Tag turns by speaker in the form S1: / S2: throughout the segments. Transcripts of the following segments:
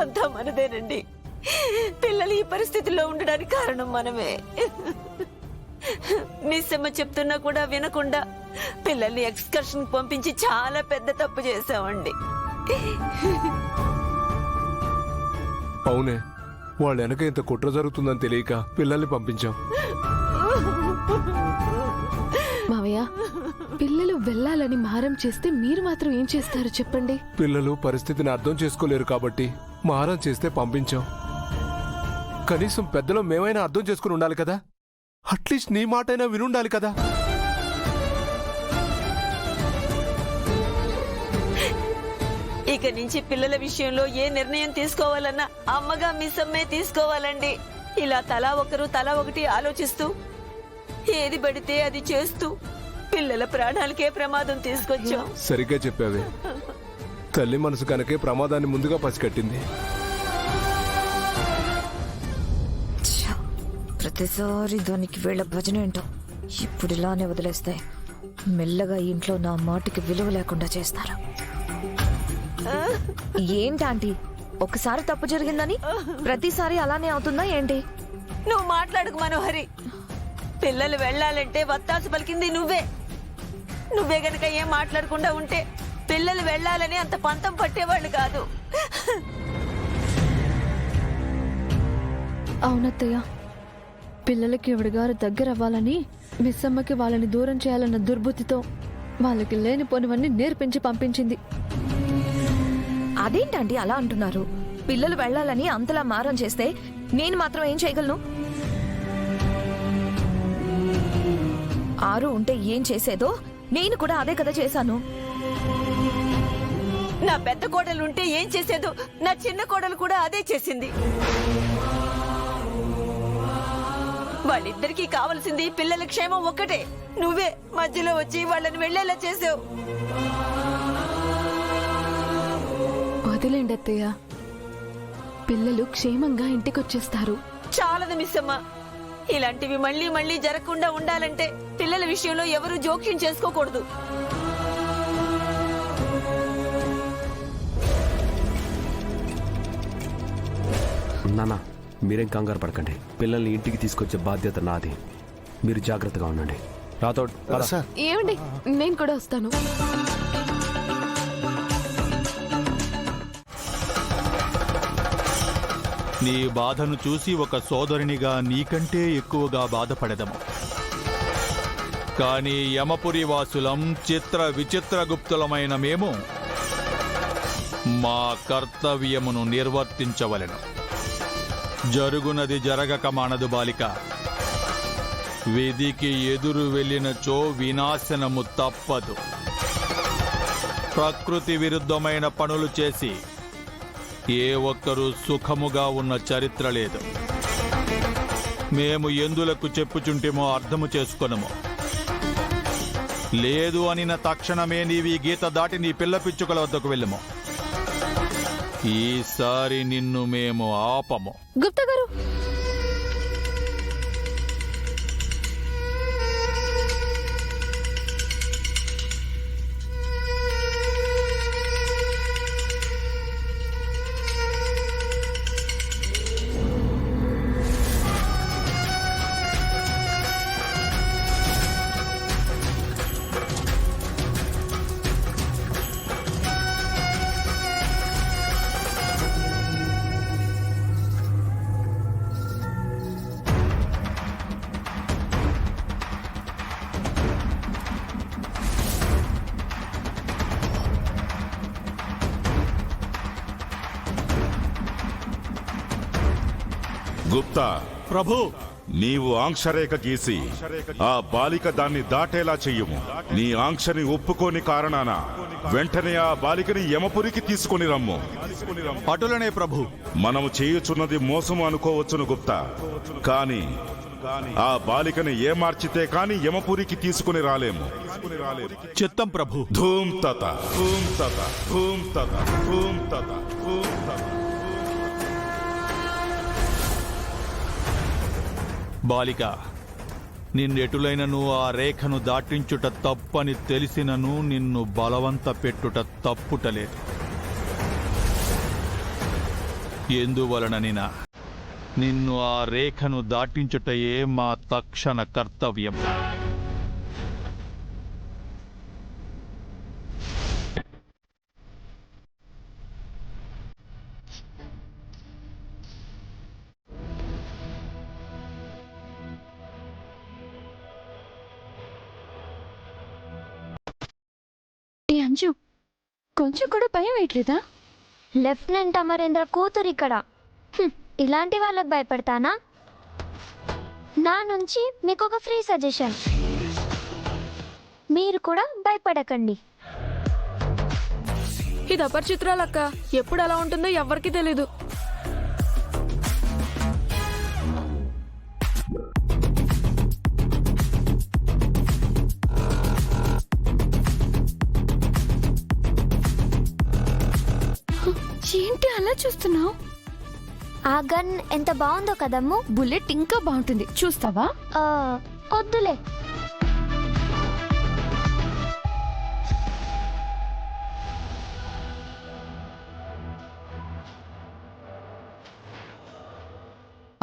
S1: తప్పంతా మనదేనండి. పిల్లలు ఈ పరిస్థితిలో ఉండడానికి కారణం మనమే. మిస్ అమ్మ చెప్తున్నా కూడా వినకుండా పిల్లల్ని ఎక్స్కర్షన్ పంపించి చాలా పెద్ద తప్పు చేశామండి.
S2: అవునే, వాళ్ళ వెనక ఇంత కుట్ర జరుగుతుందని తెలియక పిల్లల్ని పంపించాం.
S3: మావయ్య, పిల్లలు వెళ్ళాలని మారం చేస్తే మీరు మాత్రం ఏం చేస్తారు చెప్పండి?
S2: పిల్లలు పరిస్థితిని అర్థం చేసుకోలేరు కాబట్టి మారం చేస్తే పంపించాం. కనీసం పెద్దలు మేమైనా అర్థం చేసుకుని ఉండాలి కదా. అట్లీస్ట్ నీ మాటైనా వినుండాలి కదా.
S1: ఇక నుంచి పిల్లల విషయంలో ఏ నిర్ణయం తీసుకోవాలన్నా అమ్మగా మిస్ అమ్మే తీసుకోవాలండి. ఇలా తలా ఒకటి ఆలోచిస్తూ ఏది పడితే అది చేస్తూ పిల్లల ప్రాణాలకే ప్రమాదం తీసుకొచ్చాం.
S2: సరిగ్గా చెప్పావే. తల్లి మనసు కనుకే ప్రమాదాన్ని ముందుగా పసిగట్టింది.
S4: ప్రతిసారి దానికి వీళ్ళ భజన ఏంటో. ఇప్పుడు ఇలానే వదిలేస్తే మెల్లగా ఇంట్లో నా మాటకి విలువ లేకుండా చేస్తారు. ఏంటాంటీ, ఒకసారి తప్పు జరిగిందని ప్రతిసారి అలానే అవుతుందా ఏంటి?
S1: నువ్వు మాట్లాడుకు మనోహరి. పిల్లలు వెళ్ళాలంటే వత్తాసు పలికింది నువ్వే గనక ఏం మాట్లాడకుండా ఉంటే పిల్లలు వెళ్ళాలని అంత పంతం పట్టేవాళ్ళు కాదు.
S3: అవునత్తయ్య, పిల్లలకి ఎవడిగారు దగ్గర అవ్వాలని మిస్ అమ్మకి వాళ్ళని దూరం చేయాలన్న దుర్బుద్ధితో వాళ్ళకి లేనిపోనివన్నీ నేర్పించి పంపించింది.
S4: అదేంటండి అలా అంటున్నారు? పిల్లలు వెళ్ళాలని అంతలా మారం చేస్తే నేను మాత్రం ఏం చేయగలను? ఆరు ఉంటే ఏం చేసేదో నేను కూడా అదే కదా చేశాను.
S1: నా పెద్ద కోడలు ఉంటే ఏం చేసేదో నా చిన్న కోడలు కూడా అదే చేసింది. వాళ్ళిద్దరికీ కావలసింది పిల్లల క్షేమం ఒక్కటే. నువ్వే మధ్యలో వచ్చి వాళ్ళని వెళ్లేలా చేసావు.
S3: వదిలేండి అత్తయ్య, పిల్లలు క్షేమంగా ఇంటికొచ్చేస్తారు.
S1: చాలదు మిస్ అమ్మ. ఇలాంటివి మళ్ళీ మళ్ళీ జరగకుండా ఉండాలంటే పిల్లల విషయంలో ఎవరూ జోక్యం చేసుకోకూడదు.
S5: నాన్న, మీరేం కంగారు పడకండి. పిల్లల్ని ఇంటికి తీసుకొచ్చే బాధ్యత నాది. మీరు జాగ్రత్తగా ఉండండి. రాథోడ్,
S3: ఏమండి, నేను కూడా వస్తాను.
S6: నీ బాధను చూసి ఒక సోదరునిగా నీకంటే ఎక్కువగా బాధపడదము. కానీ యమపురి వాసులం చిత్ర విచిత్ర గుప్తులమైన మేము మా కర్తవ్యమును నిర్వర్తించవలెను. జరుగునది జరగక మానదు బాలిక. విధికి ఎదురు వెళ్ళినచో వినాశనము తప్పదు. ప్రకృతి విరుద్ధమైన పనులు చేసి ఏ ఒక్కరూ సుఖముగా ఉన్న చరిత్ర లేదు. మేము ఎందులకు చెప్పుచుంటేమో అర్థము చేసుకొనము. లేదు అనిన తక్షణమే నీవి గీత దాటి నీ పిల్ల పిచ్చుకల వద్దకు వెళ్ళము. ఈసారి నిన్ను మేము ఆపము.
S3: గుప్తా గారు,
S7: గుప్తా,
S6: ప్రభు,
S7: నీవు ఆంక్షరేఖ గీసి ఆ బాలిక దాన్ని దాటేలా చెయ్యము. నీ ఆంక్షని ఒప్పుకోని కారణాన వెంటనే ఆ బాలికని యమపురికి తీసుకుని రమ్ము.
S6: అటులనే ప్రభు.
S7: మనము చేయుచున్నది మోసము అనుకోవచ్చును గుప్తా, కానీ ఆ బాలికని ఏమార్చితే కాని యమపురికి తీసుకుని రాలేము.
S6: చిత్తం ప్రభు.
S7: ధూమ్ తత ధూమ్ తత ధూమ్ తత ధూమ్ తత ధూమ్ తత.
S6: బాలిక, నిన్నెటులైనను ఆ రేఖను దాటించుట తప్పని తెలిసినను నిన్ను బలవంత పెట్టుట తప్పుటలేదు. ఎందువలననినా నిన్ను ఆ రేఖను దాటించుటయే మా తక్షణ కర్తవ్యం.
S3: ఏ అంజు, కొంచెం కూడా భయం వేయట్లేదా?
S8: లెఫ్టినెంట్ అమరేంద్ర కూతురు ఇక్కడ. ఇలాంటి వాళ్ళకి భయపడతానా? నా నుంచి మీకు ఒక ఫ్రీ సజెషన్, మీరు కూడా భయపడకండి.
S3: ఇది అపరిచిత్రాలక్క, ఎప్పుడు ఎలా ఉంటుందో ఎవ్వరికీ తెలీదు. ఏంటి అలా చూస్తున్నావు?
S8: ఆ గన్ ఎంత బాగుందో కదమ్ము.
S3: బుల్లెట్ ఇంకా బాగుంటుంది, చూస్తావా?
S8: వద్దులే.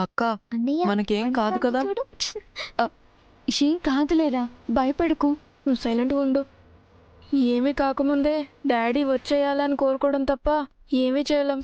S3: అక్క,
S8: అన్నయ్య,
S3: మనకేం కాదు కదా?
S8: చూడు.
S3: ఏం కాదులేరా, భయపడకు, నువ్వు సైలెంట్గా ఉండు. ఏమీ కాకముందే డాడీ వచ్చేయాలని కోరుకోవడం తప్ప ఏమీ చేయలేం.